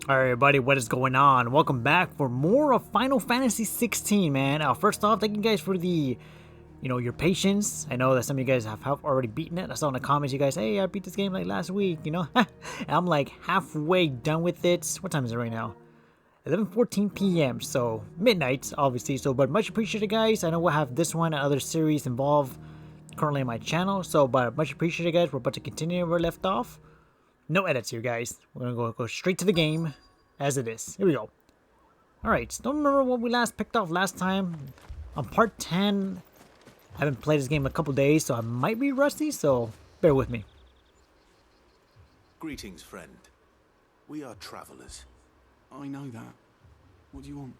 Alright everybody, what is going on? Welcome back for more of Final Fantasy 16, man. First off, thank you guys for the, your patience. I know that some of you guys have already beaten it. I saw in the comments you guys, hey, I beat this game like last week, and I'm like halfway done with it. What time is it right now? 11:14 p.m. So midnight, obviously. But much appreciated, guys. I know we'll have this one and other series involved currently on my channel. But much appreciated, guys. We're about to continue where we left off. No edits here, guys. We're gonna go straight to the game as it is. Here we go. Alright, don't remember what we last picked off last time. On part 10, I haven't played this game in a couple days, so I might be rusty, so bear with me. Greetings, friend. We are travelers. I know that. What do you want?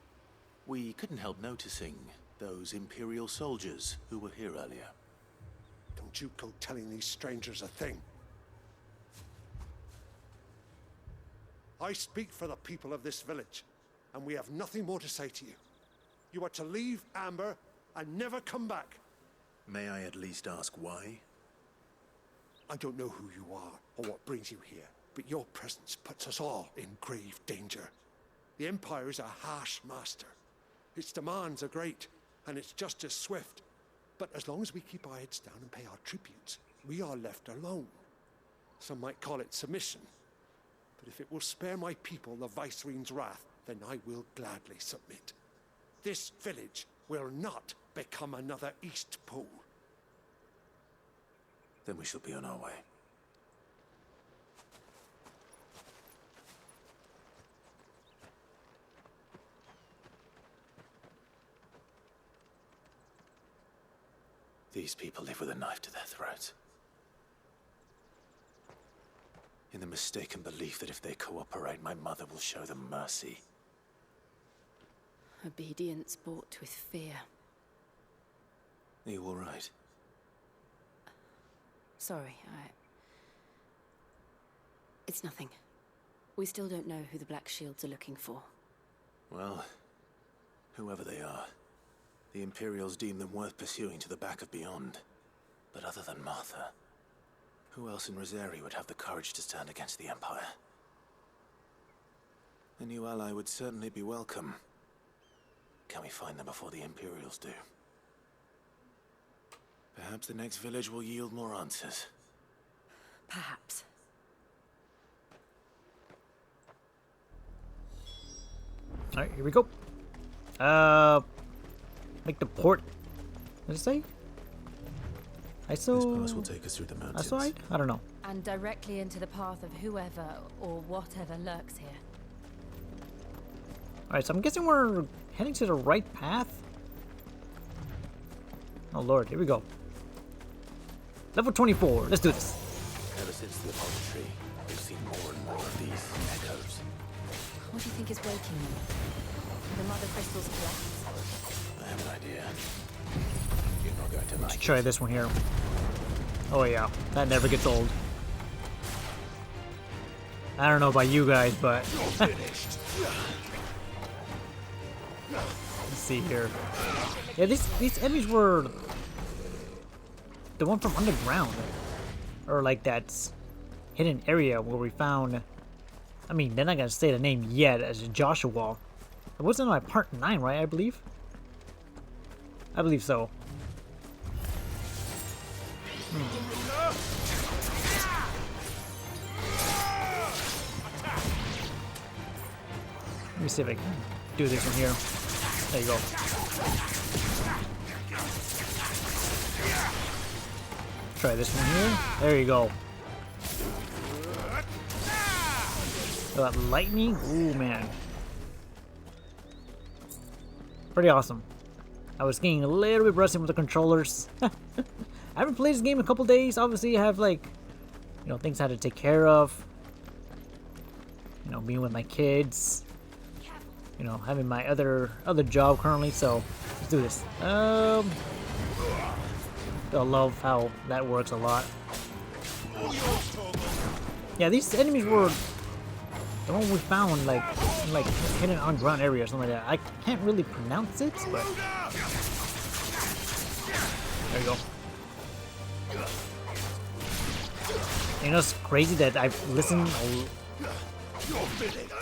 We couldn't help noticing those Imperial soldiers who were here earlier. Don't you go telling these strangers a thing. I speak for the people of this village, and we have nothing more to say to you. You are to leave Amber and never come back. May I at least ask why? I don't know who you are or what brings you here, but your presence puts us all in grave danger. The Empire is a harsh master. Its demands are great, and its justice swift. But as long as we keep our heads down and pay our tributes, we are left alone. Some might call it submission. But if it will spare my people the Viceroy's wrath, then I will gladly submit. This village will not become another East Pole. Then we shall be on our way. These people live with a knife to their throats. In the mistaken belief that if they cooperate, my mother will show them mercy. Obedience bought with fear. Are you all right? Sorry, It's nothing. We still don't know who the Black Shields are looking for. Well, whoever they are, the Imperials deem them worth pursuing to the back of beyond. But other than Martha, who else in Rosari would have the courage to stand against the Empire? A new ally would certainly be welcome. Can we find them before the Imperials do? Perhaps the next village will yield more answers. Perhaps. Alright, here we go. Make the port. What did it say? This pass will take us through the mountains. Right? I don't know. And directly into the path of whoever or whatever lurks here. Alright, so I'm guessing we're heading to the right path. Oh lord, here we go. Level 24, let's do this. Ever since the repository, we've seen more and more of these echoes. What do you think is breaking them? The mother crystals collapse? I have an idea. You're not going to Let's like try it. this one here. Oh yeah, that never gets old. I don't know about you guys, but let's see here. Yeah, these enemies were the one from underground, or like that hidden area where we found. I mean, they're not gonna say the name yet as Joshua. It wasn't like part 9, right? I believe. I believe so. Let me see if I can do this one here. There you go. Try this one here. There you go. That lightning? Ooh, man. Pretty awesome. I was getting a little bit rusty with the controllers. I haven't played this game in a couple days. Obviously, I have like, things I had to take care of. Being with my kids. Having my other job currently. So let's do this. I love how that works a lot. Yeah, these enemies were the one we found like hidden underground area or something like that. I can't really pronounce it, but there you go. You know, it's crazy that I've listened You're finished.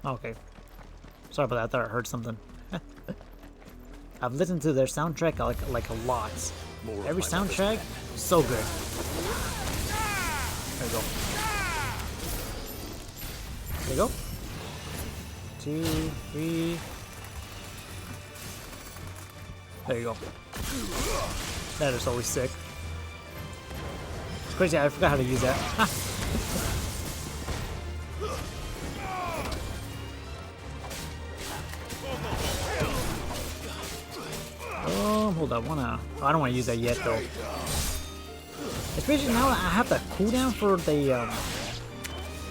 Okay. Sorry about that. I thought I heard something. I've listened to their soundtrack like a lot. Every soundtrack, so good. There we go. There we go. 2, 3. There you go. That is always sick. It's crazy, I forgot how to use that. Hold up, oh, I don't want to use that yet though. Especially now that I have the cooldown for the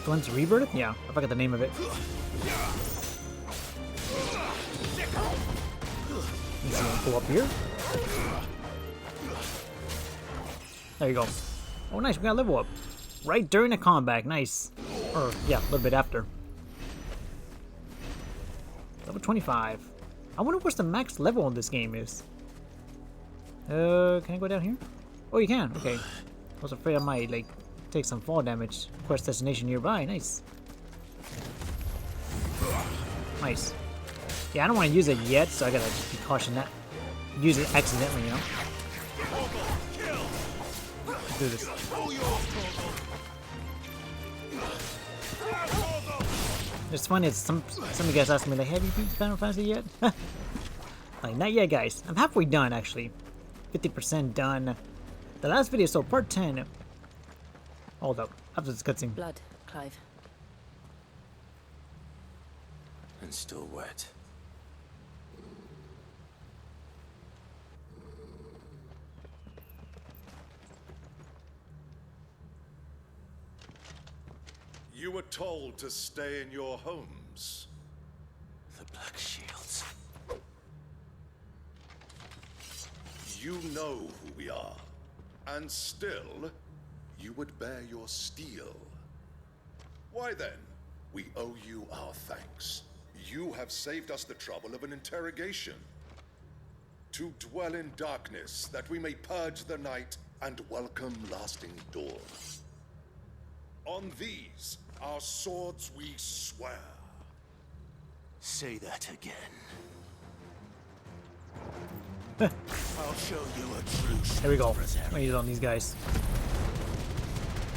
Glenn's Rebirth? Yeah, I forgot the name of it. Let's go up here. There you go. Oh nice, we got a level up. Right during the combat, nice. Or, yeah, a little bit after. Level 25. I wonder what's the max level on this game is. Can I go down here? Oh, you can. Okay. I was afraid I might, like, take some fall damage. Quest destination nearby. Nice. Nice. Yeah, I don't want to use it yet, so I gotta just be cautious that. Use it accidentally, you know? Let's do this. It's funny, it's some of you guys ask me, like, have you beat Final Fantasy yet? Like, not yet, guys. I'm halfway done, actually. 50% done. The last video, so part 10. Hold up. After this cutscene. Blood, Clive. And still wet. You were told to stay in your homes. The Black Shields. You know who we are. And still, you would bear your steel. Why then, we owe you our thanks. You have saved us the trouble of an interrogation. To dwell in darkness, that we may purge the night and welcome lasting dawn. On these, our swords we swear. Say that again. I'll show you a true strength. There we go. I'm gonna use it on these guys.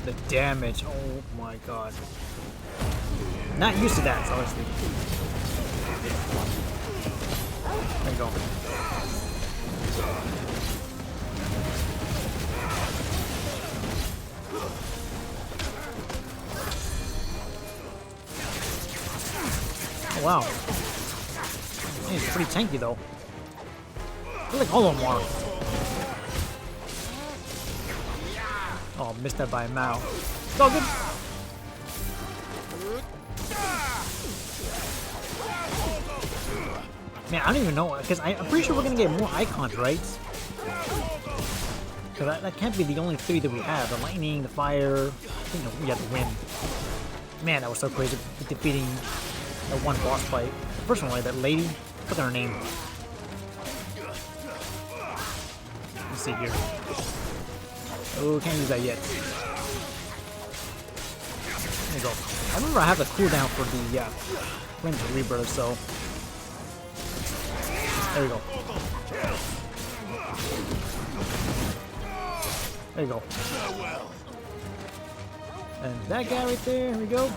The damage. Oh my god. Not used to that, honestly. There you go. Oh wow. He's pretty tanky though. I feel like all of them are. Oh, missed that by a mile. It's all good. Man, I don't even know, because I'm pretty sure we're gonna get more icons, right? Because that can't be the only 3 that we have. The lightning, the fire, I think we got the wind. Man, that was so crazy defeating that one boss fight. The first one, like that lady. Look at her name. Let's see here. Oh, can't use that yet. There you go. I remember I have the cooldown for the Flames of Rebirth, so. There we go. There you go. And that guy right there, here we go.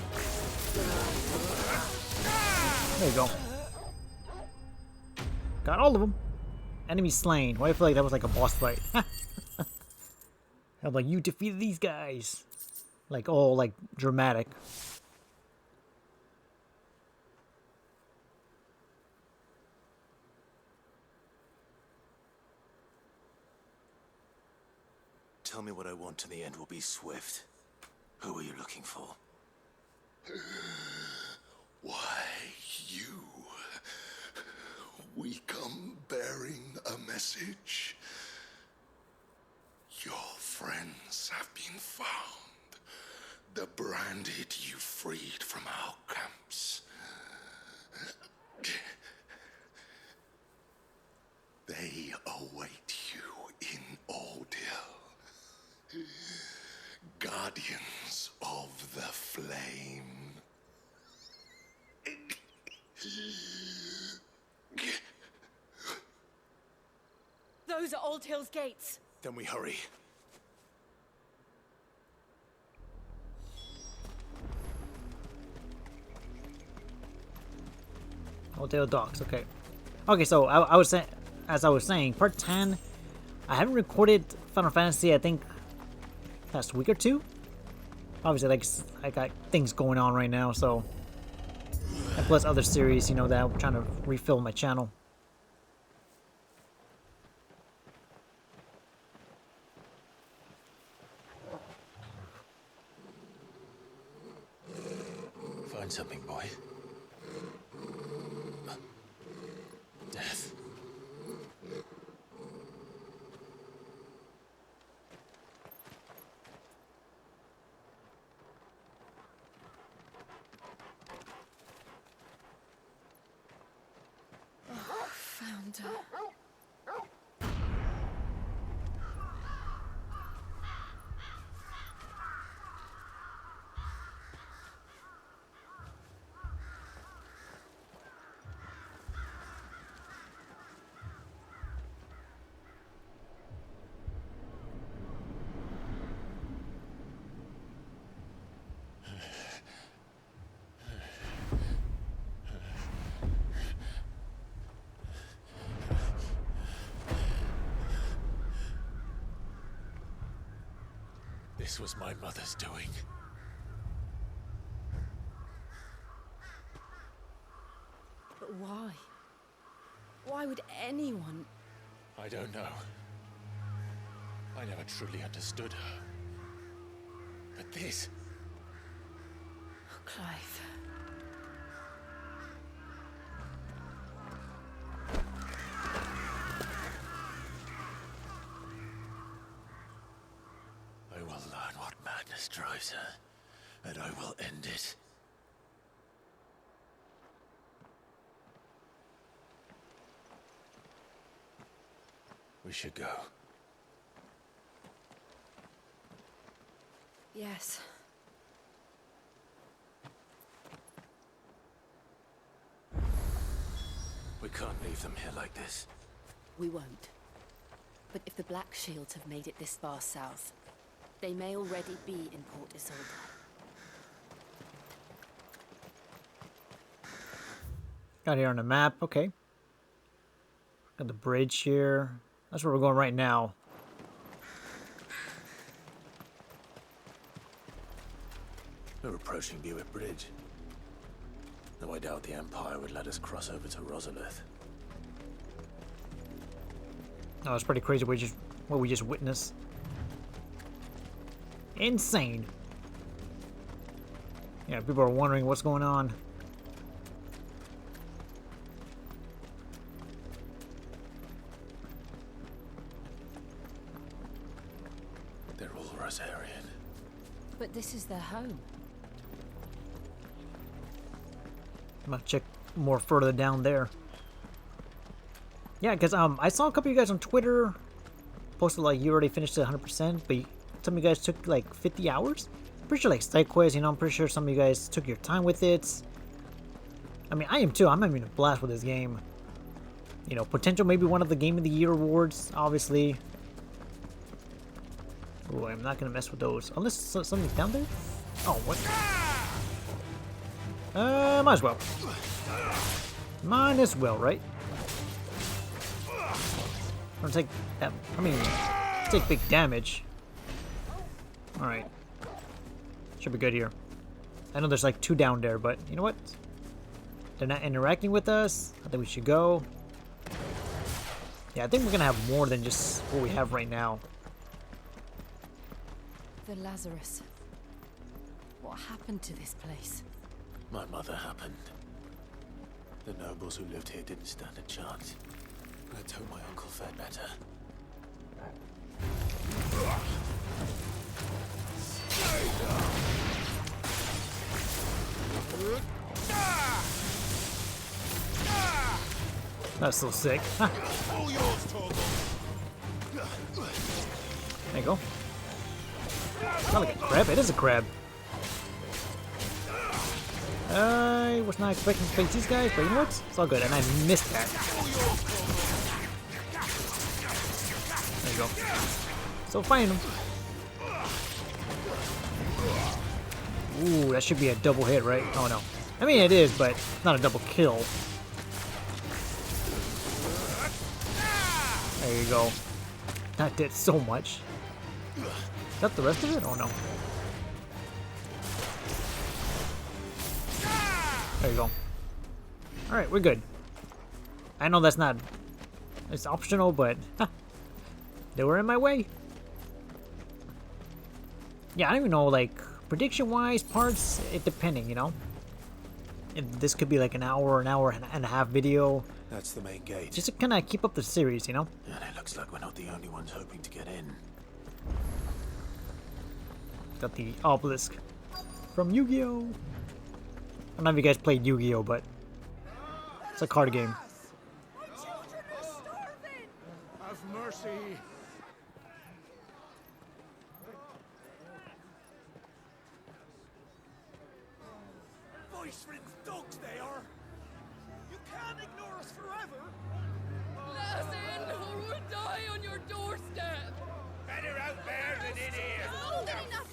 There you go. Got all of them. Enemy slain. Why do I feel like that was like a boss fight? I'm like, you defeated these guys. Like, all like dramatic. Tell me what I want and the end will be swift. Who are you looking for? Why, you? We come bearing a message. Your friends have been found. The branded you freed from our camps. They await you in Ordeal. Guardians of the Flame. Those are Old Hill's gates. Then we hurry. Hotel Docks, okay. Okay, so I was saying, as I was saying, part 10, I haven't recorded Final Fantasy, I think, last week or two. Obviously, like, I got things going on right now, so. And plus other series, you know, that I'm trying to refill my channel. Find something, boy. Death. Found her. This was my mother's doing. But why? Why would anyone... I don't know. I never truly understood her. But this... Oh, Clive. I will learn what madness drives her, and I will end it. We should go. Yes. We can't leave them here like this. We won't. But if the Black Shields have made it this far south, they may already be in Port Isolde. Got here on the map, okay. Got the bridge here. That's where we're going right now. We're approaching Buick Bridge. Though I doubt the Empire would let us cross over to Rosalith. Oh, it's pretty crazy what we just witnessed. Insane. Yeah, people are wondering what's going on. They're all Rosarian. But this is their home. I'm gonna check more further down there. Yeah, because I saw a couple of you guys on Twitter posted like you already finished it 100%, but some of you guys took like 50 hours. I'm pretty sure like side quests, you know, I'm pretty sure some of you guys took your time with it. I mean, I am too. I'm having a blast with this game. You know, potential maybe one of the Game of the Year awards, obviously. Ooh, I'm not gonna mess with those unless something's down there. Oh, what? Might as well. Might as well, right? I'm gonna take that. I mean, take big damage. All right, should be good here. I know there's like 2 down there, but you know what? They're not interacting with us. I think we should go. Yeah, I think we're gonna have more than just what we have right now. The Lazarus. What happened to this place? My mother happened. The nobles who lived here didn't stand a chance. Let's hope my uncle fared better. That's so sick. Huh. All yours, Chocobos. There you go. It's not like a crab. It is a crab. I was not expecting to face these guys, but you know what? It's all good, and I missed that. There you go. So find him. Ooh, that should be a double hit, right? Oh no. I mean, it is, but not a double kill. There you go. That did so much. Is that the rest of it? Oh no. There you go. Alright, we're good. I know that's not... It's optional, but... Huh, they were in my way. Yeah, I don't even know, like, prediction-wise, parts, it depending, you know? If this could be like an hour and a half video. That's the main gate. Just to kind of keep up the series, you know? And it looks like we're not the only ones hoping to get in. Got the obelisk from Yu-Gi-Oh! I don't know if you guys played Yu-Gi-Oh, but it's a card game. My children are starving! Have mercy! Voice-ridden dogs they are! You can't ignore us forever! Let us in, or we'll die on your doorstep! Better out there than in here!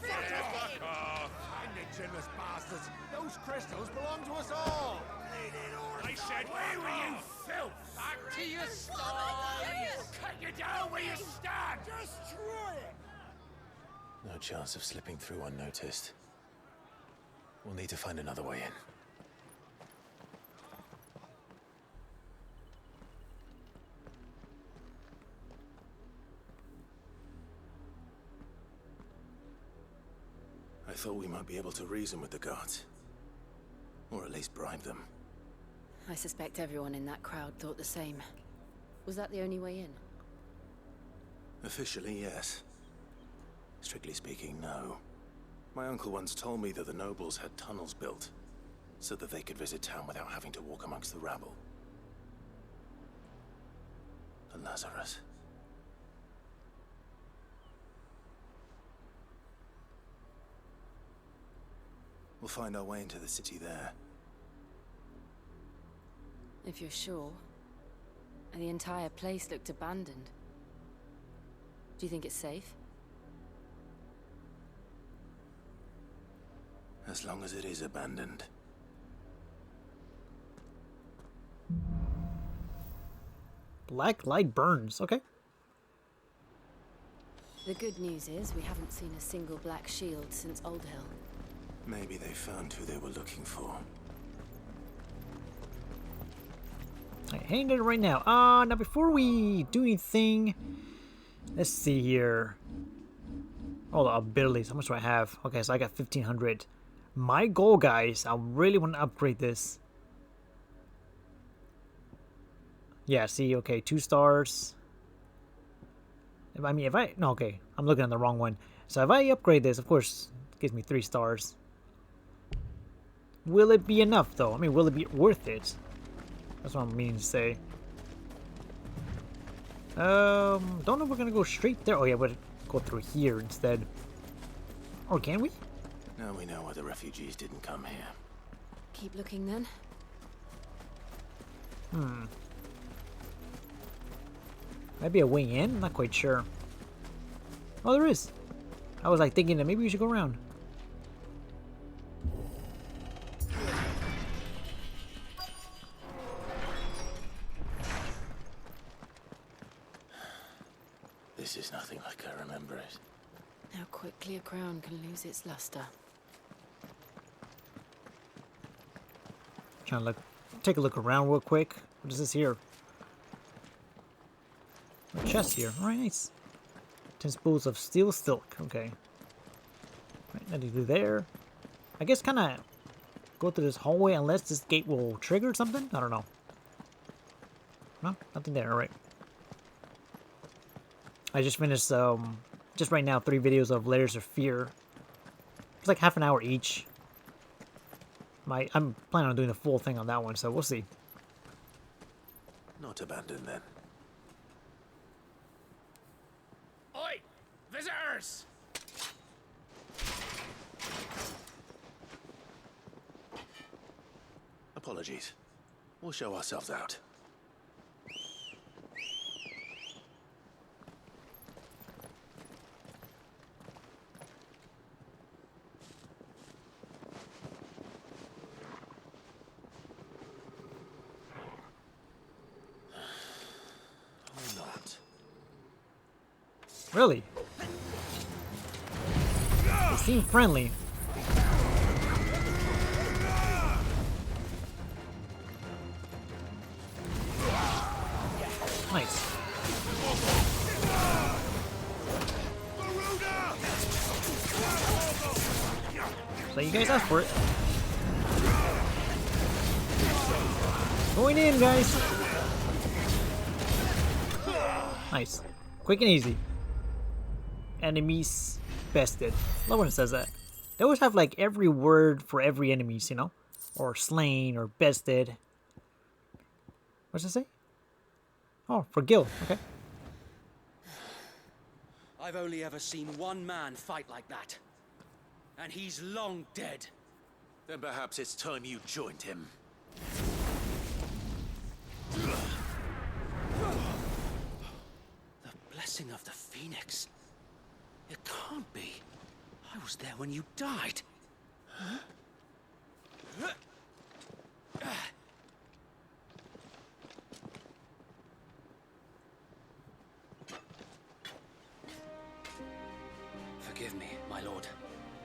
Fuck off! Indigenous bastards! Those crystals belong to us all! I said, where were you, filth? Back to your stalls! Cut you down where you stand! Destroy it! No chance of slipping through unnoticed. We'll need to find another way in. I thought we might be able to reason with the guards. Or at least bribe them. I suspect everyone in that crowd thought the same. Was that the only way in? Officially, yes. Strictly speaking, no. My uncle once told me that the nobles had tunnels built, so that they could visit town without having to walk amongst the rabble. The LARAZUS. We'll find our way into the city there. If you're sure. The entire place looked abandoned. Do you think it's safe? As long as it is abandoned. Black light burns. Okay. The good news is we haven't seen a single black shield since Old Hill. Maybe they found who they were looking for. Alright, heading it right now. Now before we do anything, let's see here. Oh, the abilities. How much do I have? Okay, so I got 1,500. My goal, guys, I really want to upgrade this. Yeah, see, okay, 2 stars. I mean, if I... No, okay, I'm looking at the wrong one. So if I upgrade this, of course, it gives me 3 stars. Will it be enough, though? I mean, will it be worth it? That's what I'm meaning to say. Don't know if we're gonna go straight there. Oh, yeah, we'll go through here instead. Or can we? Now we know why the refugees didn't come here. Keep looking then. Might be a way in? Not quite sure. Oh, there is. I was like thinking that maybe we should go around. This is nothing like I remember it. How quickly a crown can lose its luster. Trying to look, take a look around real quick. What is this here? A chest here. Alright, nice. 10 spools of steel silk. Okay. Right, nothing to do there. I guess kind of go through this hallway unless this gate will trigger something. I don't know. No, nothing there. Alright. I just finished, just right now, 3 videos of Layers of Fear. It's like half an hour each. I'm planning on doing the full thing on that one, so we'll see. Not Not abandoned then. Oi! Visitors! Apologies. We'll show ourselves out. Or not. Really? They seem friendly. Nice. So you guys asked for it. Going in, guys. Nice. Quick and easy. Enemies bested. Love when it says that. They always have like every word for every enemies, you know? Or slain or bested. What's it say? Oh, for Gil. Okay. I've only ever seen one man fight like that. And he's long dead. Then perhaps it's time you joined him. The blessing of the Phoenix. It can't be. I was there when you died. Huh? Forgive me, my lord.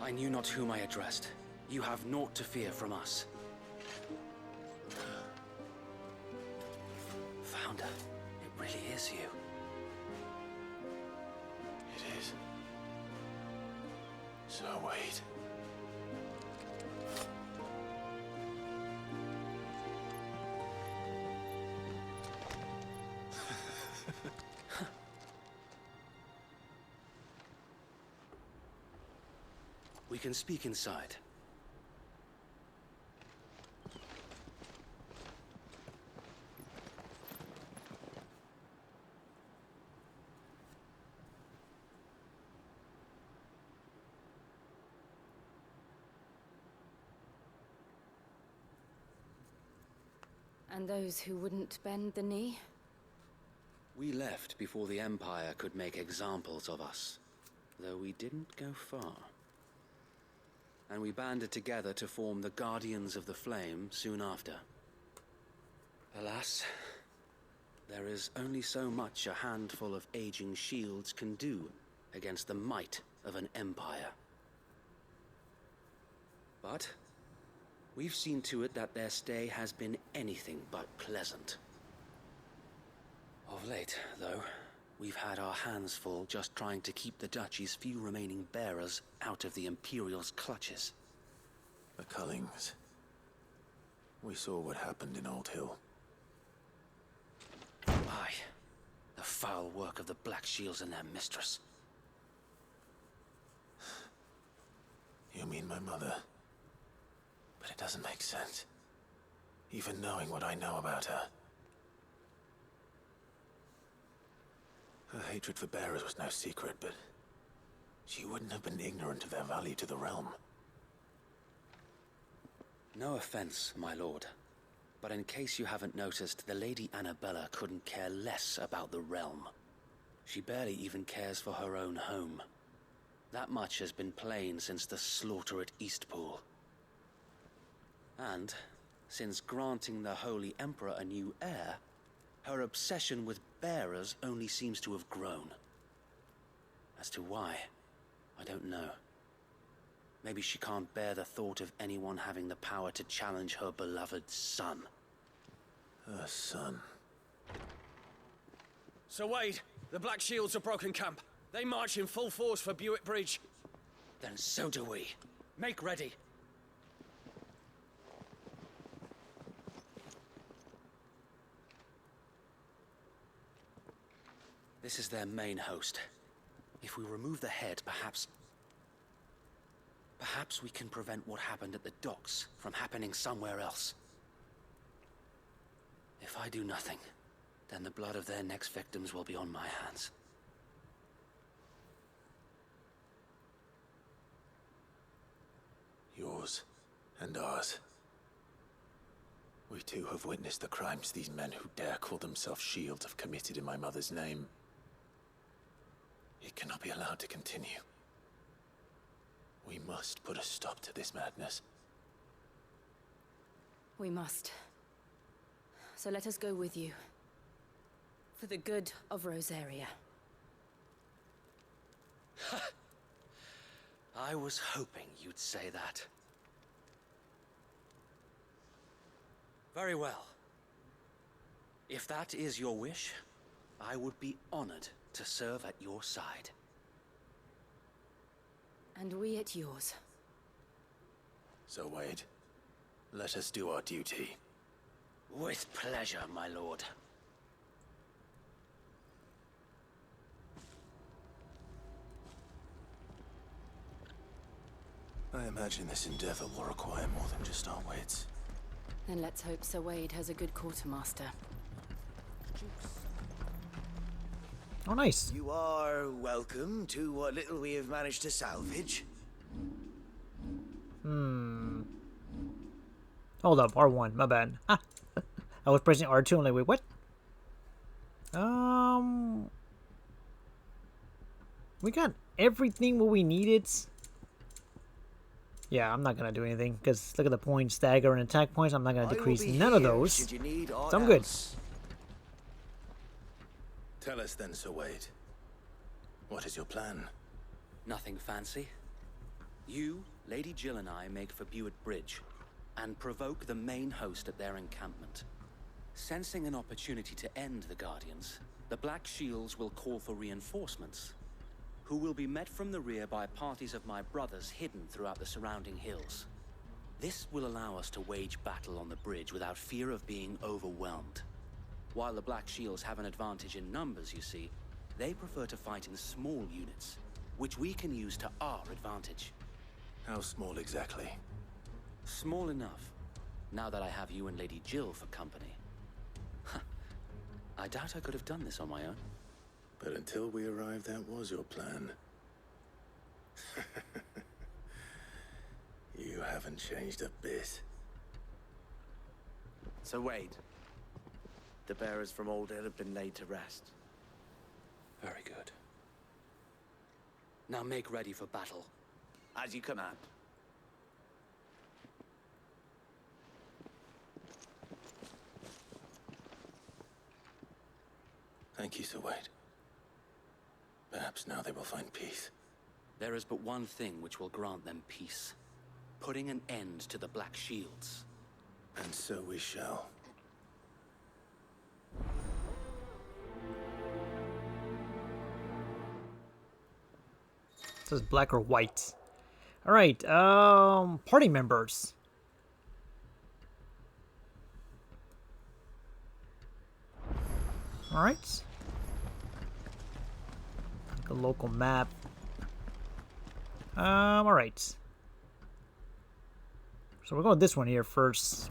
I knew not whom I addressed. You have naught to fear from us. Founder, it really is you. It is. So wait. We can speak inside. And those who wouldn't bend the knee? We left before the Empire could make examples of us, though we didn't go far. And we banded together to form the Guardians of the Flame soon after. Alas, there is only so much a handful of aging shields can do against the might of an empire. But we've seen to it that their stay has been anything but pleasant. Of late, though, we've had our hands full just trying to keep the Duchy's few remaining bearers out of the Imperial's clutches. The Cullings. We saw what happened in Old Hill. Aye. The foul work of the Black Shields and their mistress. You mean my mother? But it doesn't make sense. Even knowing what I know about her. Her hatred for bearers was no secret, but she wouldn't have been ignorant of their value to the realm. No offense, my lord. But in case you haven't noticed, the Lady Annabella couldn't care less about the realm. She barely even cares for her own home. That much has been plain since the slaughter at Eastpool. And, since granting the Holy Emperor a new heir, her obsession with bearers only seems to have grown. As to why, I don't know. Maybe she can't bear the thought of anyone having the power to challenge her beloved son. Her son. Sir Wade, the Black Shields have broken camp. They march in full force for Buick Bridge. Then so do we. Make ready. This is their main host. If we remove the head, perhaps we can prevent what happened at the docks from happening somewhere else. If I do nothing, then the blood of their next victims will be on my hands. Yours and ours. We too have witnessed the crimes these men who dare call themselves shields have committed in my mother's name. It cannot be allowed to continue. We must put a stop to this madness. We must. So let us go with you. For the good of Rosaria. I was hoping you'd say that. Very well. If that is your wish, I would be honored to serve at your side. And we at yours. So, Wade, let us do our duty. With pleasure, my lord. I imagine this endeavor will require more than just our wits. Then let's hope Sir Wade has a good quartermaster. Oh, nice. You are welcome to what little we have managed to salvage. Hold up, R1, my bad. I was pressing R2 and like, wait, what? We got everything what we needed. Yeah, I'm not gonna do anything because look at the points, stagger and attack points. I'm not gonna decrease none of those. So I'm good. Tell us then, Sir Wade. What is your plan? Nothing fancy. You, Lady Jill and I make for Buett Bridge and provoke the main host at their encampment. Sensing an opportunity to end the Guardians, the Black Shields will call for reinforcements, who will be met from the rear by parties of my brothers hidden throughout the surrounding hills. This will allow us to wage battle on the bridge without fear of being overwhelmed. While the Black Shields have an advantage in numbers, you see, they prefer to fight in small units, which we can use to our advantage. How small exactly? Small enough, now that I have you and Lady Jill for company. I doubt I could have done this on my own. But until we arrived, that was your plan. You haven't changed a bit. So Wade, the bearers from Old Hill have been laid to rest. Very good. Now make ready for battle. As you command. Thank you, Sir Wade. Perhaps now they will find peace. There is but one thing which will grant them peace. Putting an end to the Black Shields. And so we shall. It says black or white. Alright, party members. Alright. A local map. Alright. So we're going this one here first.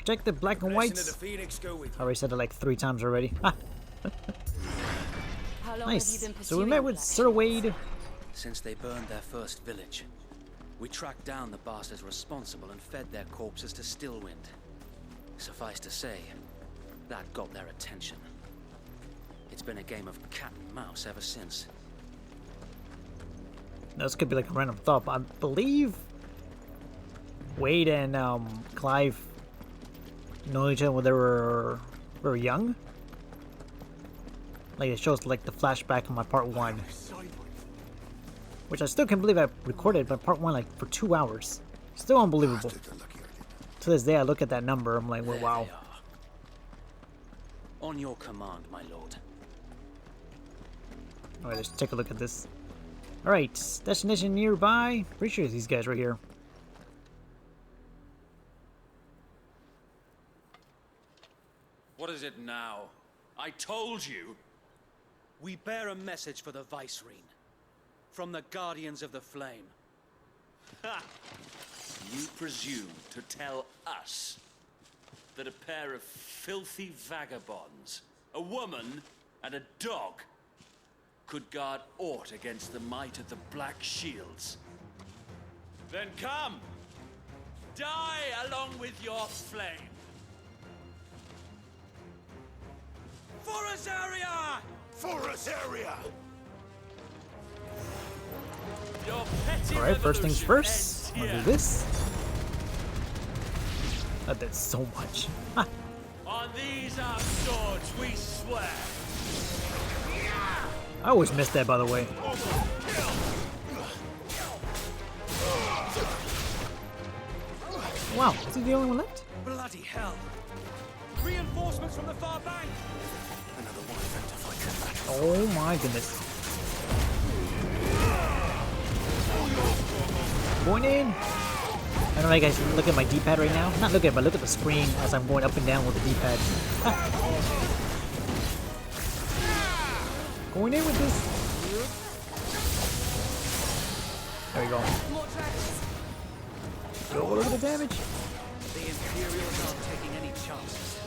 Check the black and whites. I already said it like 3 times already. Nice. So we met with Sir Wade. Since they burned their first village, we tracked down the bastards responsible and fed their corpses to Stillwind. Suffice to say, that got their attention. It's been a game of cat and mouse ever since. This could be like a random thought, but I believe Wade and Clive know each other when they were very young. Like it shows like the flashback in my part 1. Which I still can't believe I recorded my part 1 like for 2 hours. Still unbelievable. To this day I look at that number, I'm like, well, wow. On your command, my lord. Alright, let's take a look at this. Alright, destination nearby. Pretty sure it's these guys right here. What is it now? I told you! We bear a message for the Vicereine. From the Guardians of the Flame. Ha! You presume to tell us, that a pair of filthy vagabonds, a woman and a dog, could guard aught against the might of the Black Shields? Then come! Die along with your flame! For Azaria! For Azaria! Your petty Alright, first things revolution first. ends I'm gonna here. do this. That did so much. Ha! On these our swords we swear. I always miss that, by the way. Wow, is he the only one left? Bloody hell! Reinforcements from the far bank! Another one event to fight this battle. Oh my goodness. Going in. I don't know if you guys look at my D-pad right now. Not look at it, but look at the screen as I'm going up and down with the D-pad. Going in with this. There we go. Oh, look at the damage. The Imperials aren't taking any chances.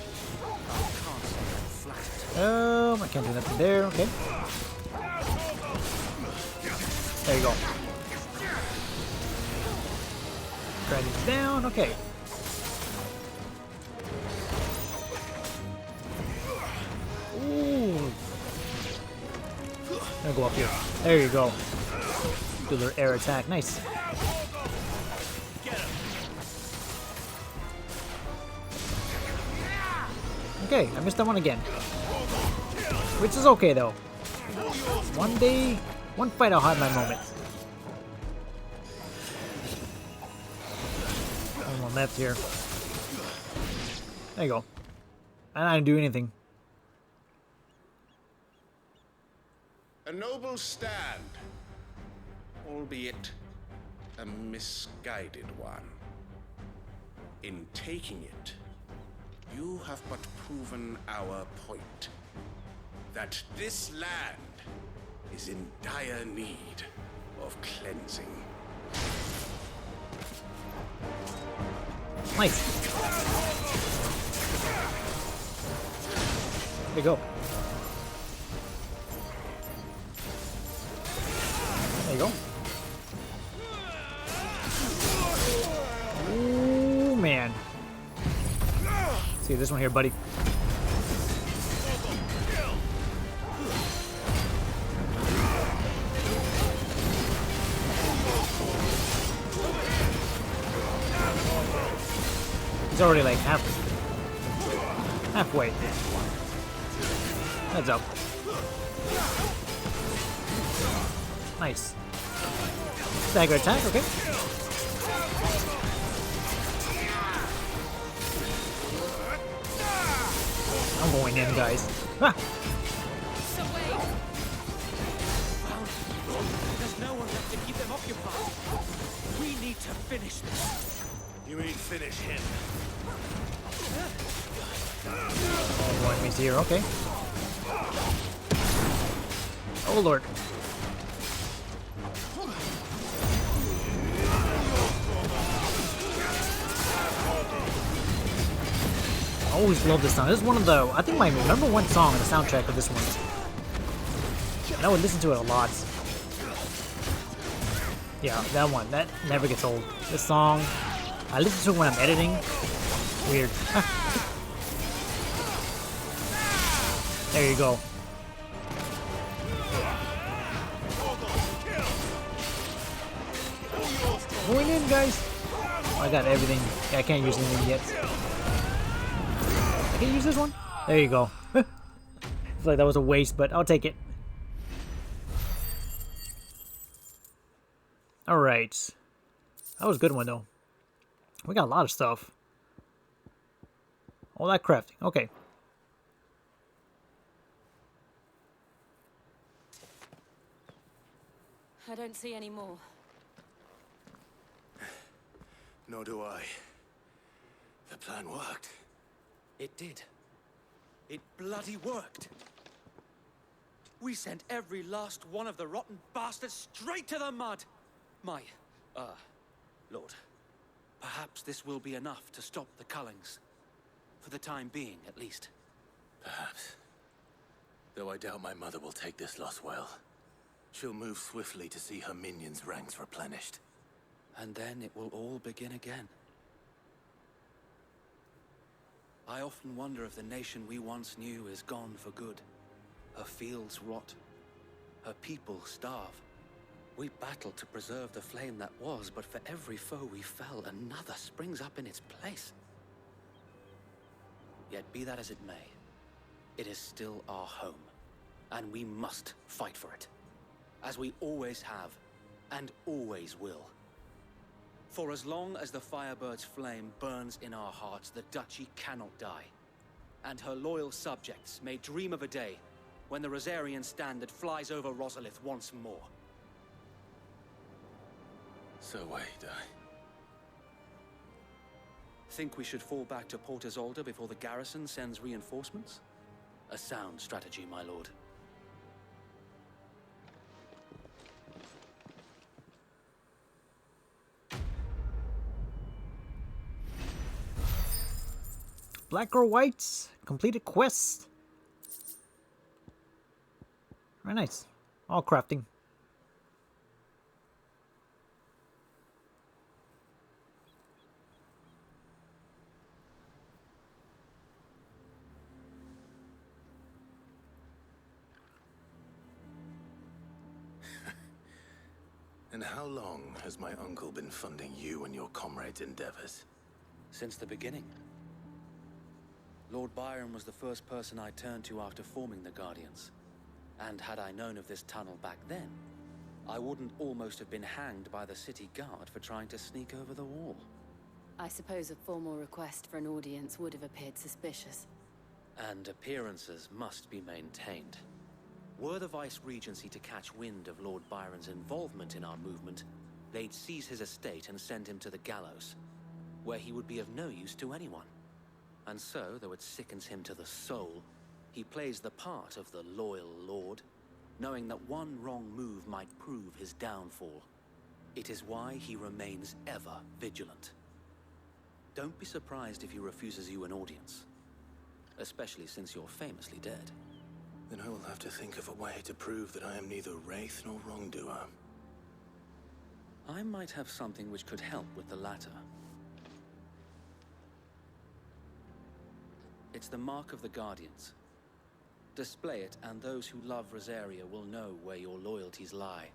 I can't say I'm flattered. I can't do nothing there. Okay. There you go. Drag it down. Okay. Ooh. I'm gonna go up here. There you go. Do their air attack. Nice. Okay, I missed that one again. Which is okay though. One day, one fight I'll have my moment. Only one left here. There you go. I didn't do anything. A noble stand, albeit a misguided one. In taking it, you have but proven our point, that this land is in dire need of cleansing. Nice. There you go. There you go. Ooh, man. See this one here, buddy. He's already like halfway. Heads up. Nice. Stagger attack, okay. I'm going in, guys. Ah! There's no one left to keep them occupied. We need to finish this. You mean finish him? One enemies here, okay. Oh lord. I always love this song. This is one of the, I think my number one song on the soundtrack of this one. And I would listen to it a lot. Yeah, that one. That never gets old. This song, I listen to it when I'm editing. Weird. There you go. Going in, guys. I got everything. I can't use anything yet. I can use this one. There you go. I feel like that was a waste, but I'll take it. Alright. That was a good one, though. We got a lot of stuff. All that crafting. Okay. I don't see any more. Nor do I. The plan worked. It did. It bloody worked. We sent every last one of the rotten bastards straight to the mud. My, Lord, perhaps this will be enough to stop the Cullings. For the time being, at least. Perhaps. Though I doubt my mother will take this loss well. She'll move swiftly to see her minions' ranks replenished. And then it will all begin again. I often wonder if the nation we once knew is gone for good. Her fields rot. Her people starve. We battled to preserve the flame that was, but for every foe we fell, another springs up in its place. Yet be that as it may, it is still our home, and we must fight for it. As we always have, and always will. For as long as the Firebird's flame burns in our hearts, the Duchy cannot die. And her loyal subjects may dream of a day when the Rosarian standard flies over Rosalith once more. So wait, Think we should fall back to Port Isolde before the garrison sends reinforcements? A sound strategy, my lord. Black or whites, completed quest. Very nice. All crafting. And how long has my uncle been funding you and your comrades' endeavors? Since the beginning. Lord Byron was the first person I turned to after forming the Guardians. And had I known of this tunnel back then, I wouldn't almost have been hanged by the city guard for trying to sneak over the wall. I suppose a formal request for an audience would have appeared suspicious. And appearances must be maintained. Were the Vice-Regency to catch wind of Lord Byron's involvement in our movement, they'd seize his estate and send him to the gallows, where he would be of no use to anyone. And so, though it sickens him to the soul, he plays the part of the loyal lord, knowing that one wrong move might prove his downfall. It is why he remains ever vigilant. Don't be surprised if he refuses you an audience, especially since you're famously dead. Then I will have to think of a way to prove that I am neither wraith nor wrongdoer. I might have something which could help with the latter. It's the mark of the Guardians. Display it, and those who love Rosaria will know where your loyalties lie.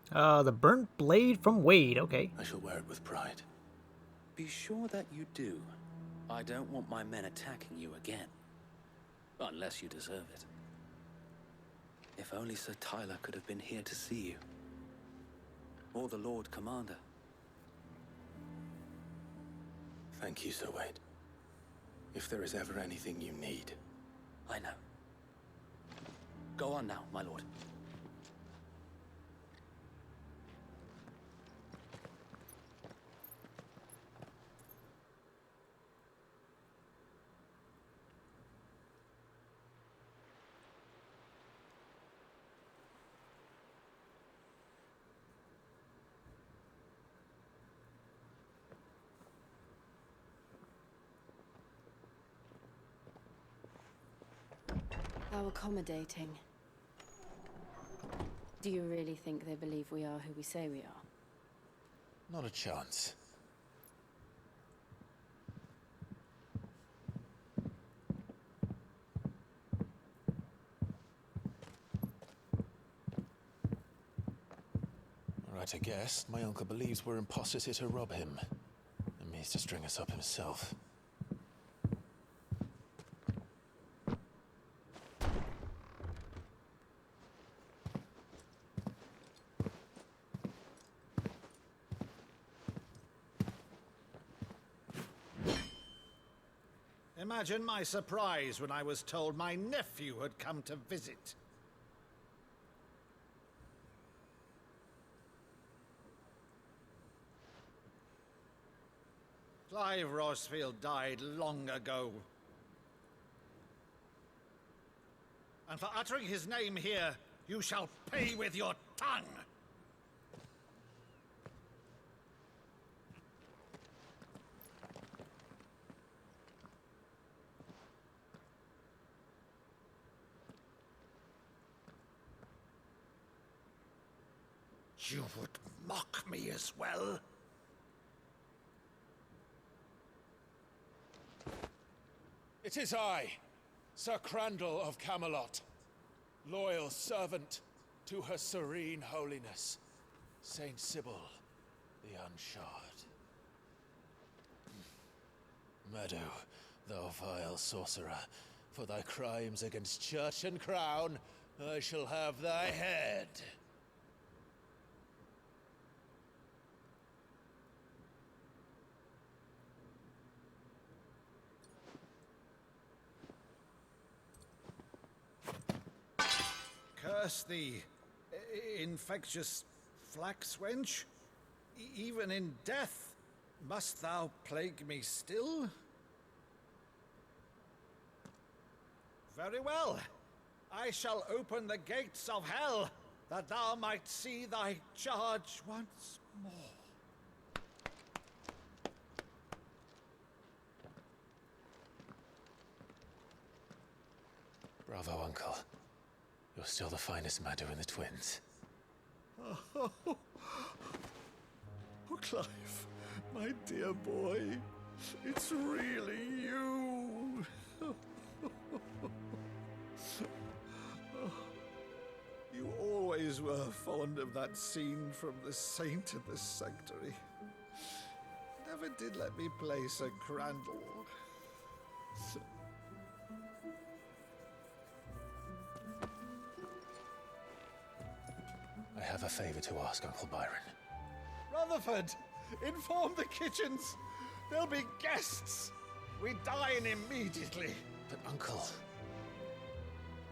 The burnt blade from Wade, okay. I shall wear it with pride. Be sure that you do. I don't want my men attacking you again. Unless you deserve it. If only Sir Tyler could have been here to see you. Or the Lord Commander. Thank you, Sir Wade. If there is ever anything you need. I know. Go on now, my lord. How accommodating. Do you really think they believe we are who we say we are? Not a chance. Right, I guess. My uncle believes we're imposters here to rob him. And means to string us up himself. Imagine my surprise when I was told my nephew had come to visit. Clive Rosfield died long ago. And for uttering his name here, you shall pay with your tongue! You would mock me as well? It is I, Sir Crandall of Camelot, loyal servant to Her Serene Holiness, Saint Sybil the Unshod. Meadow, thou vile sorcerer, for thy crimes against church and crown, I shall have thy head. Curse thee, infectious flax wench. Even in death, must thou plague me still? Very well. I shall open the gates of hell, that thou might see thy charge once more. Bravo, Uncle. You're still the finest Maddu in the twins. Oh, Clive, my dear boy, it's really you. You always were fond of that scene from The Saint in the Sanctuary. Never did let me play Sir Crandall. I have a favor to ask, Uncle Byron. Rutherford, inform the kitchens. There'll be guests. We dine immediately. But, Uncle...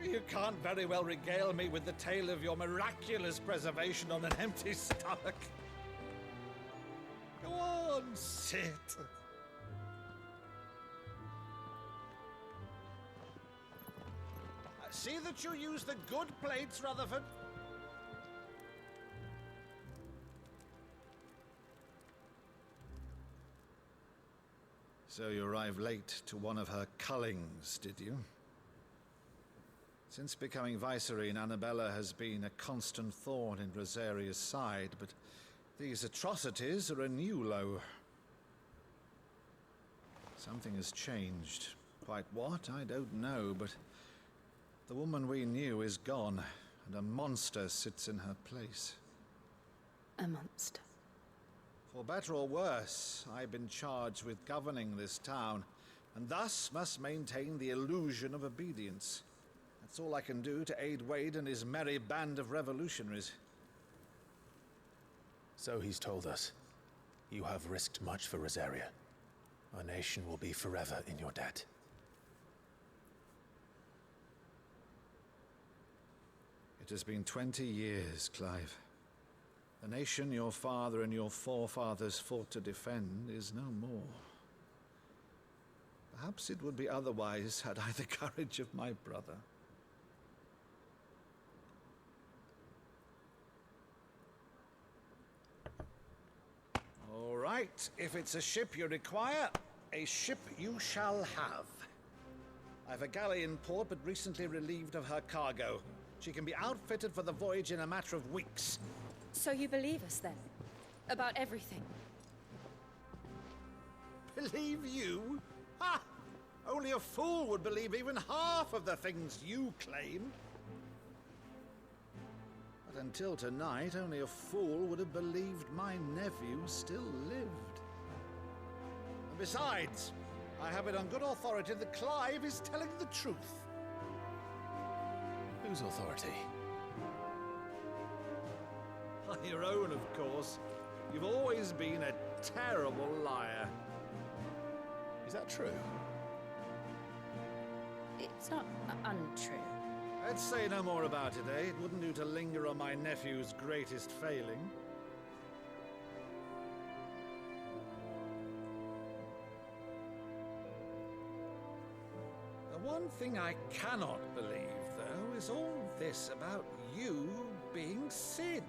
You can't very well regale me with the tale of your miraculous preservation on an empty stomach. Go on, sit. See that you use the good plates, Rutherford. So you arrived late to one of her cullings, did you? Since becoming Vicereine, Annabella has been a constant thorn in Rosaria's side, but these atrocities are a new low. Something has changed. Quite what, I don't know, but the woman we knew is gone, and a monster sits in her place. A monster. For better or worse, I've been charged with governing this town, and thus must maintain the illusion of obedience. That's all I can do to aid Wade and his merry band of revolutionaries. So he's told us. You have risked much for Rosaria. Our nation will be forever in your debt. It has been 20 years, Clive. The nation your father and your forefathers fought to defend is no more. Perhaps it would be otherwise had I the courage of my brother. All right, if it's a ship you require, a ship you shall have. I've a galley in port, but recently relieved of her cargo. She can be outfitted for the voyage in a matter of weeks. So you believe us then? About everything? Believe you? Ha! Only a fool would believe even half of the things you claim. But until tonight, only a fool would have believed my nephew still lived. And besides, I have it on good authority that Clive is telling the truth. Whose authority? Your own, of course. You've always been a terrible liar. Is that true? It's not untrue. Let's say no more about it, eh? It wouldn't do to linger on my nephew's greatest failing. The one thing I cannot believe, though, is all this about you being Sid.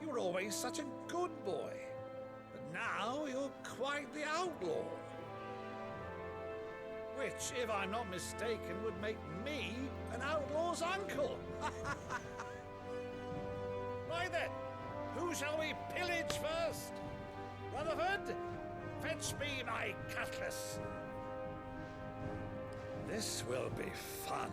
You were always such a good boy, but now you're quite the outlaw. Which, if I'm not mistaken, would make me an outlaw's uncle. Right then, Who shall we pillage first? Rutherford, fetch me my cutlass. This will be fun.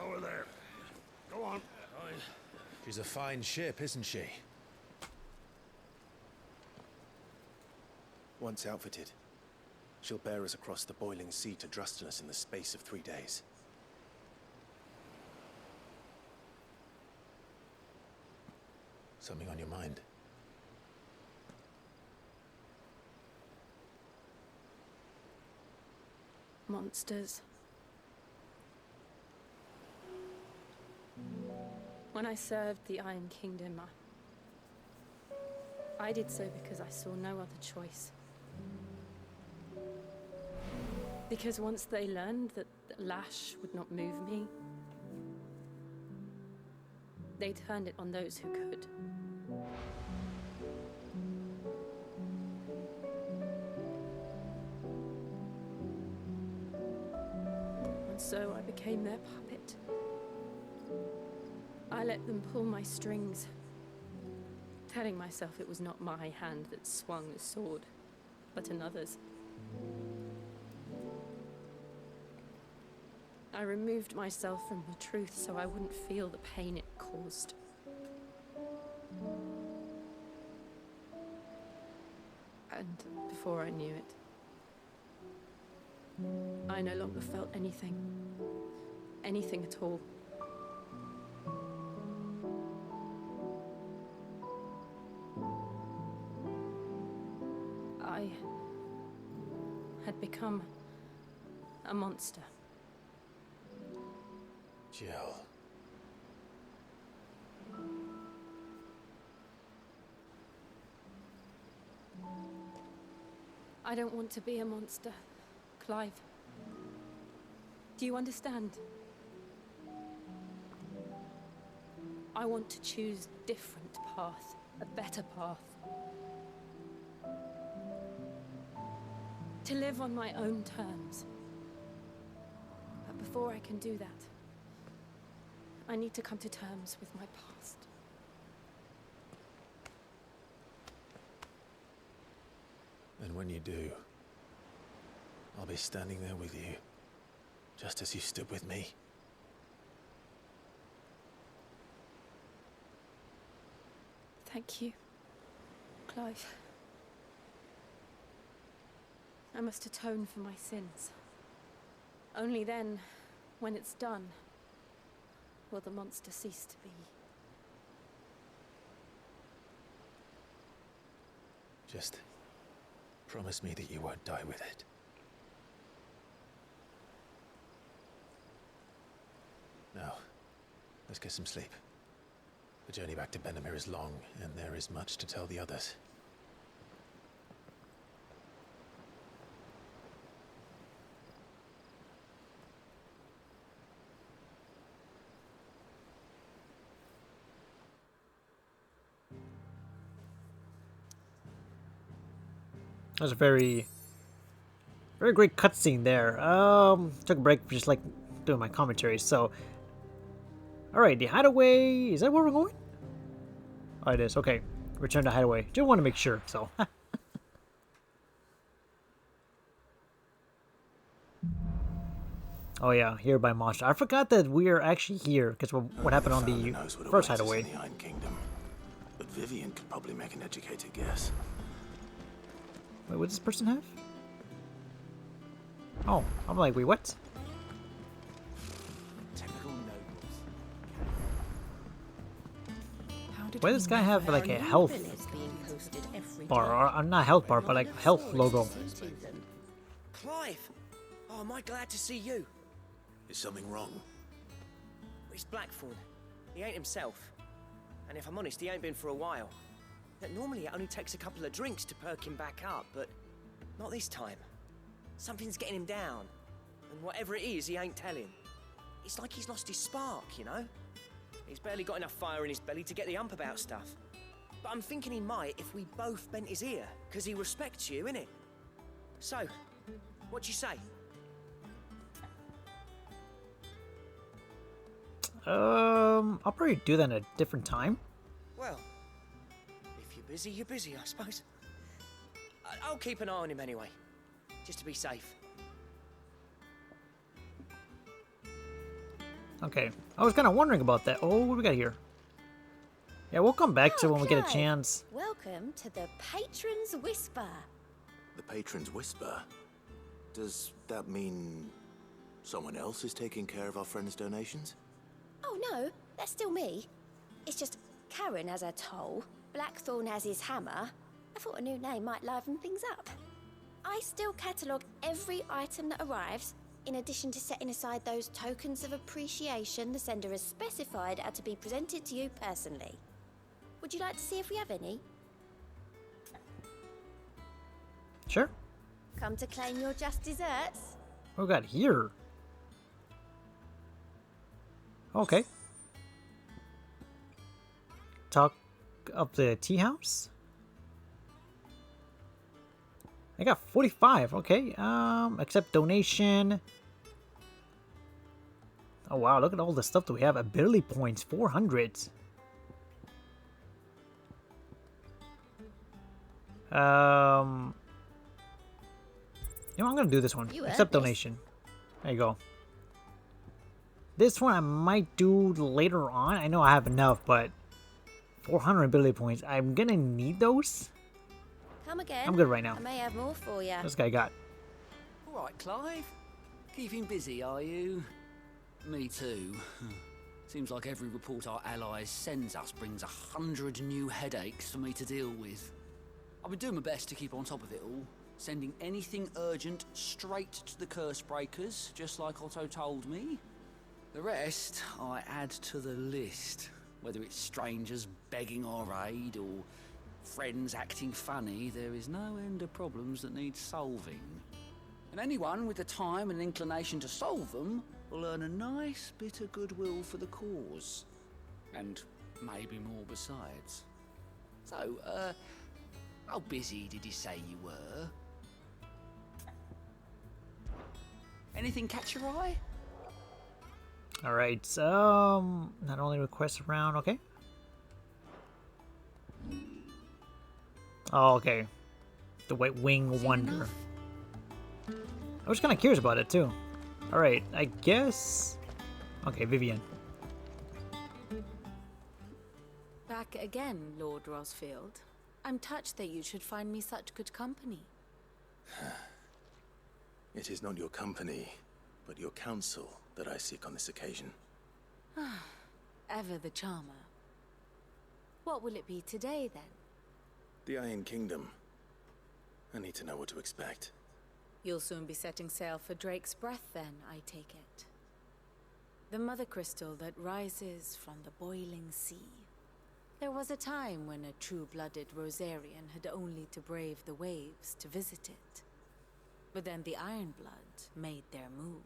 Over there. Go on. She's a fine ship, isn't she? Once outfitted, she'll bear us across the boiling sea to Drustinus in the space of 3 days. Something on your mind? Monsters. When I served the Iron Kingdom, I did so because I saw no other choice. Because once they learned that the lash would not move me, they turned it on those who could. And so I became their puppet. I let them pull my strings, telling myself it was not my hand that swung the sword, but another's. I removed myself from the truth so I wouldn't feel the pain it caused. And before I knew it, I no longer felt anything. Anything at all. I had become a monster. Jill. I don't want to be a monster, Clive. Do you understand? I want to choose a different path, a better path. To live on my own terms. But before I can do that, I need to come to terms with my past. And when you do, I'll be standing there with you, just as you stood with me. Thank you, Clive. I must atone for my sins. Only then, when it's done, will the monster cease to be. Just promise me that you won't die with it. Now, let's get some sleep. The journey back to Benamir is long, and there is much to tell the others. That was a very great cutscene there. Took a break for just like doing my commentary. So, all right, the hideaway. Is that where we're going? Oh, it is. Okay, return to hideaway. Just want to make sure. So. Oh yeah, here by monster. I forgot that we are actually here because what happened on the first hideaway. In the Iron Kingdom, but Vivian could probably make an educated guess. Wait, what does this person have? Oh, I'm like, wait, what? Typical nobles. Why does this guy have like a health bar? Or not health bar, but like health logo. Clive! Oh, am I glad to see you? Is something wrong? It's Blackthorn. He ain't himself. And if I'm honest, he ain't been for a while. Normally it only takes a couple of drinks to perk him back up, but not this time. Something's getting him down. And whatever it is, he ain't telling. It's like he's lost his spark, you know? He's barely got enough fire in his belly to get the ump about stuff. But I'm thinking he might if we both bent his ear, because he respects you, innit? So, what do you say? I'll probably do that at a different time. Well, if you're busy, you're busy, I suppose. I'll keep an eye on him anyway, just to be safe. Okay, I was kind of wondering about that. Oh, what do we got here? Yeah, we'll come back to it when we get a Clive. chance. Welcome to the Patron's Whisper. The Patron's Whisper? Does that mean someone else is taking care of our friend's donations? Oh no, that's still me. It's just Karen has her toll, Blackthorn has his hammer. I thought a new name might liven things up. I still catalogue every item that arrives, in addition to setting aside those tokens of appreciation the sender has specified are to be presented to you personally. Would you like to see if we have any? Sure. Come to claim your just desserts? What we got here? Okay. Talk up the tea house. I got 45. Okay. Accept donation. Oh wow! Look at all the stuff that we have. Ability points, 400. You know, I'm gonna do this one. Accept donation. There you go. This one I might do later on. I know I have enough, but 400 ability points. I'm gonna need those. Come again. I'm good right now. I may have more for you. This guy got. All right, Clive. Keeping busy, are you? Me too. Seems like every report our allies sends us brings 100 new headaches for me to deal with. I've been doing my best to keep on top of it all, sending anything urgent straight to the curse breakers, just like Otto told me. The rest I add to the list, whether it's strangers begging our aid or friends acting funny. There is no end of problems that need solving. And anyone with the time and inclination to solve them will earn a nice bit of goodwill for the cause. And maybe more besides. So, how busy did you say you were? Anything catch your eye? Alright, not only requests around, okay. Oh, okay. The White Wing Wonder. I was kind of curious about it, too. Alright, I guess... Okay, Vivian. Back again, Lord Rosfield. I'm touched that you should find me such good company. It is not your company, but your counsel that I seek on this occasion. Ever the charmer. What will it be today, then? The Iron Kingdom. I need to know what to expect. You'll soon be setting sail for Drake's Breath, then, I take it. The mother crystal that rises from the boiling sea. There was a time when a true-blooded Rosarian had only to brave the waves to visit it. But then the Ironblood made their move.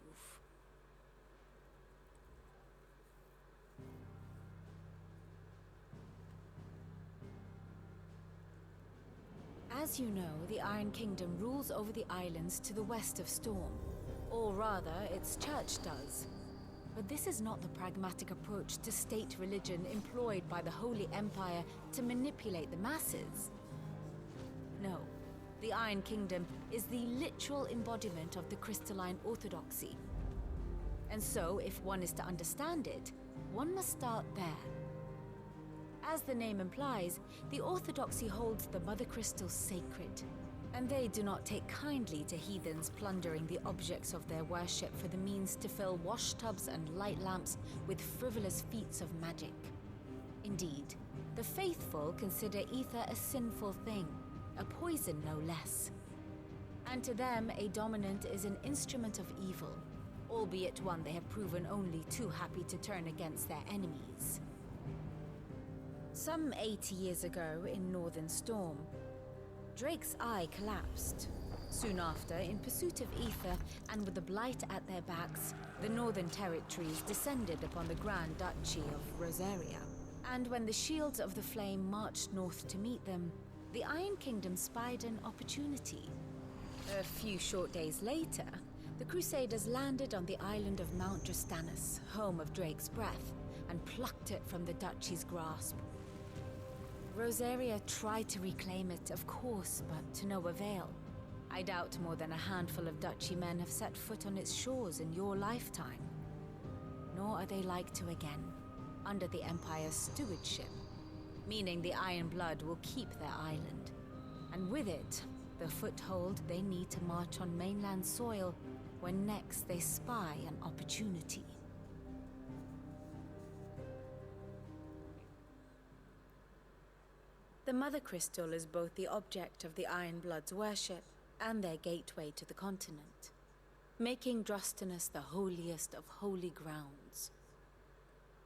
As you know, the Iron Kingdom rules over the islands to the west of Storm. Or rather, its church does. But this is not the pragmatic approach to state religion employed by the Holy Empire to manipulate the masses. No, the Iron Kingdom is the literal embodiment of the crystalline orthodoxy. And so, if one is to understand it, one must start there. As the name implies, the orthodoxy holds the Mother Crystal sacred, and they do not take kindly to heathens plundering the objects of their worship for the means to fill washtubs and light lamps with frivolous feats of magic. Indeed, the faithful consider ether a sinful thing, a poison no less. And to them, a dominant is an instrument of evil, albeit one they have proven only too happy to turn against their enemies. Some 80 years ago in Northern Storm, Drake's eye collapsed, Soon after, in pursuit of ether and with the Blight at their backs, the northern territories descended upon the Grand Duchy of Rosaria. And when the Shields of the Flame marched north to meet them, the Iron Kingdom spied an opportunity. A few short days later, the Crusaders landed on the island of Mount Drastanus, home of Drake's Breath, and plucked it from the Duchy's grasp. Rosaria tried to reclaim it, of course, but to no avail. I doubt more than a handful of Duchy men have set foot on its shores in your lifetime. Nor are they like to again, under the Empire's stewardship, meaning the Iron Blood will keep their island, and with it, the foothold they need to march on mainland soil when next they spy an opportunity. The Mother Crystal is both the object of the Iron Blood's worship and their gateway to the continent, making Drastanus the holiest of holy grounds,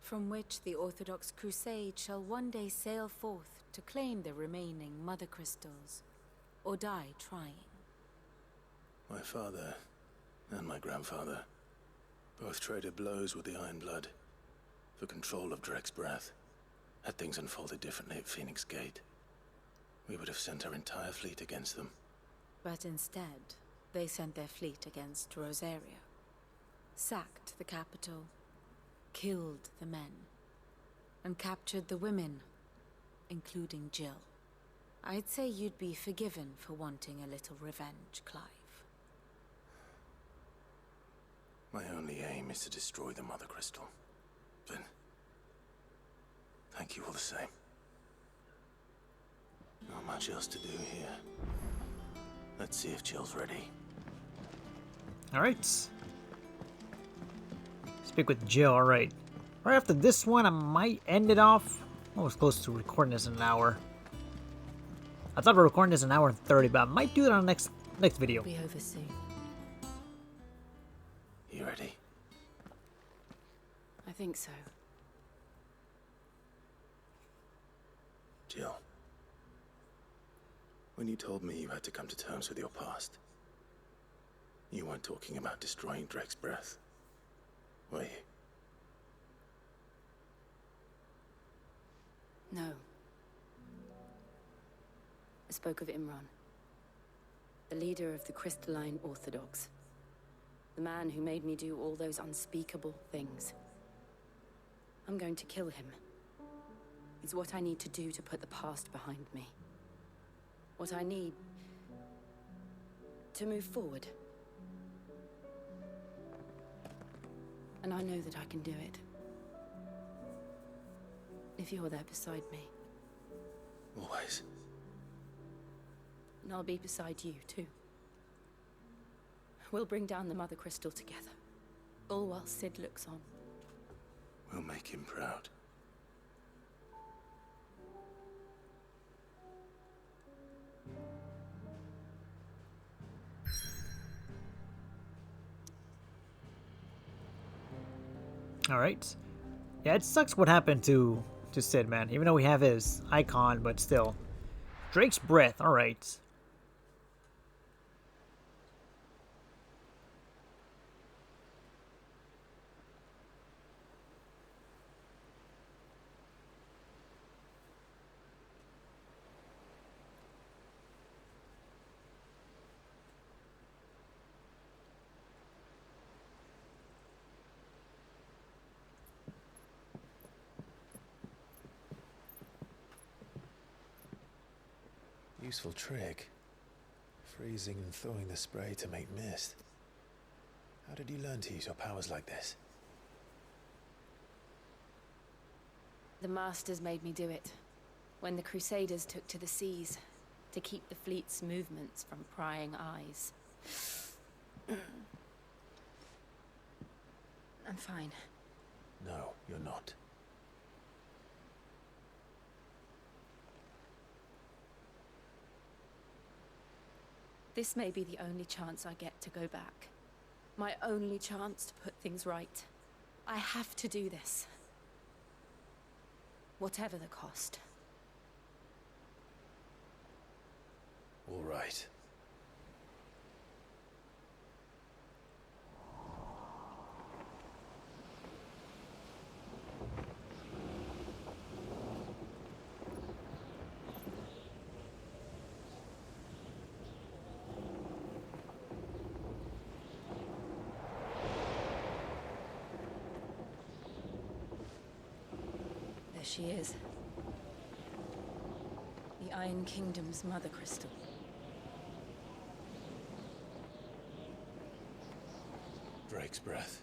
from which the Orthodox Crusade shall one day sail forth to claim the remaining Mother Crystals, or die trying. My father and my grandfather both traded blows with the Iron Blood for control of Drake's Breath. Had things unfolded differently at Phoenix Gate, we would have sent our entire fleet against them. But instead, they sent their fleet against Rosaria, sacked the capital, killed the men, and captured the women, including Jill. I'd say you'd be forgiven for wanting a little revenge, Clive. My only aim is to destroy the Mother Crystal. But thank you all the same. Not much else to do here. Let's see if Jill's ready. Alright. Speak with Jill, alright. Right after this one, I might end it off. I was close to recording this in an hour. I thought we were recording this an hour and 30, but I might do it on the next video. Be over soon. You ready? I think so. Jill. When you told me you had to come to terms with your past, you weren't talking about destroying Drake's Breath, were you? No. I spoke of Imran, the leader of the Crystalline Orthodox. The man who made me do all those unspeakable things. I'm going to kill him. It's what I need to do to put the past behind me. What I need to move forward. And I know that I can do it. If you're there beside me. Always. And I'll be beside you, too. We'll bring down the Mother Crystal together. All while Sid looks on. We'll make him proud. Alright. Yeah, it sucks what happened to Sid, man. Even though we have his icon, but still. Drake's Breath, alright. Useful trick. Freezing and throwing the spray to make mist. How did you learn to use your powers like this? The Masters made me do it. When the Crusaders took to the seas, to keep the fleet's movements from prying eyes. I'm fine. No, you're not. This may be the only chance I get to go back. My only chance to put things right. I have to do this. Whatever the cost. All right. she is. The Iron Kingdom's mother crystal. Drake's breath.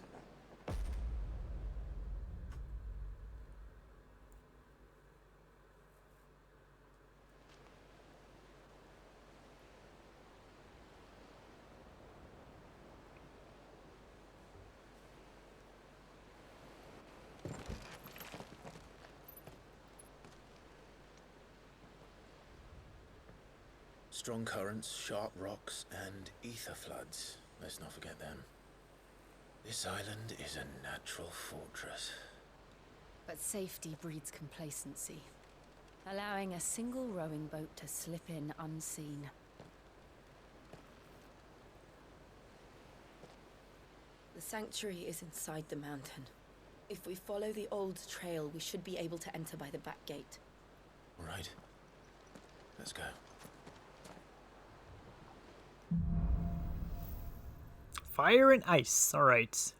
Strong currents, sharp rocks, and ether floods. Let's not forget them. This island is a natural fortress. But safety breeds complacency, allowing a single rowing boat to slip in unseen. The sanctuary is inside the mountain. If we follow the old trail, we should be able to enter by the back gate. All right. Let's go. Fire and ice. All right.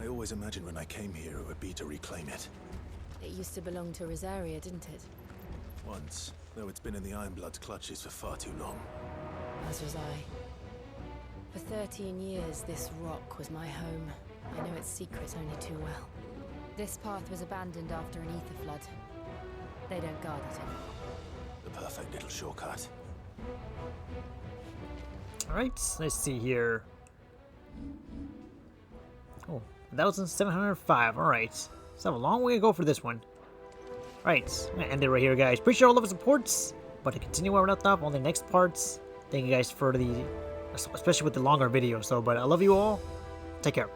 I always imagined when I came here it would be to reclaim it. It used to belong to Rosaria, didn't it? Once, though it's been in the Ironblood's clutches for far too long. As was I. For 13 years, this rock was my home. I know its secrets only too well. This path was abandoned after an ether flood. They don't guard it anymore. The perfect little shortcut. Alright, let's see here. Oh, 1,705. Alright. So I have a long way to go for this one. Alright, I'm gonna end it right here, guys. Appreciate all of the supports. But to continue where we're left off on the next parts, thank you guys for the, especially with the longer videos. So, but I love you all. Take care.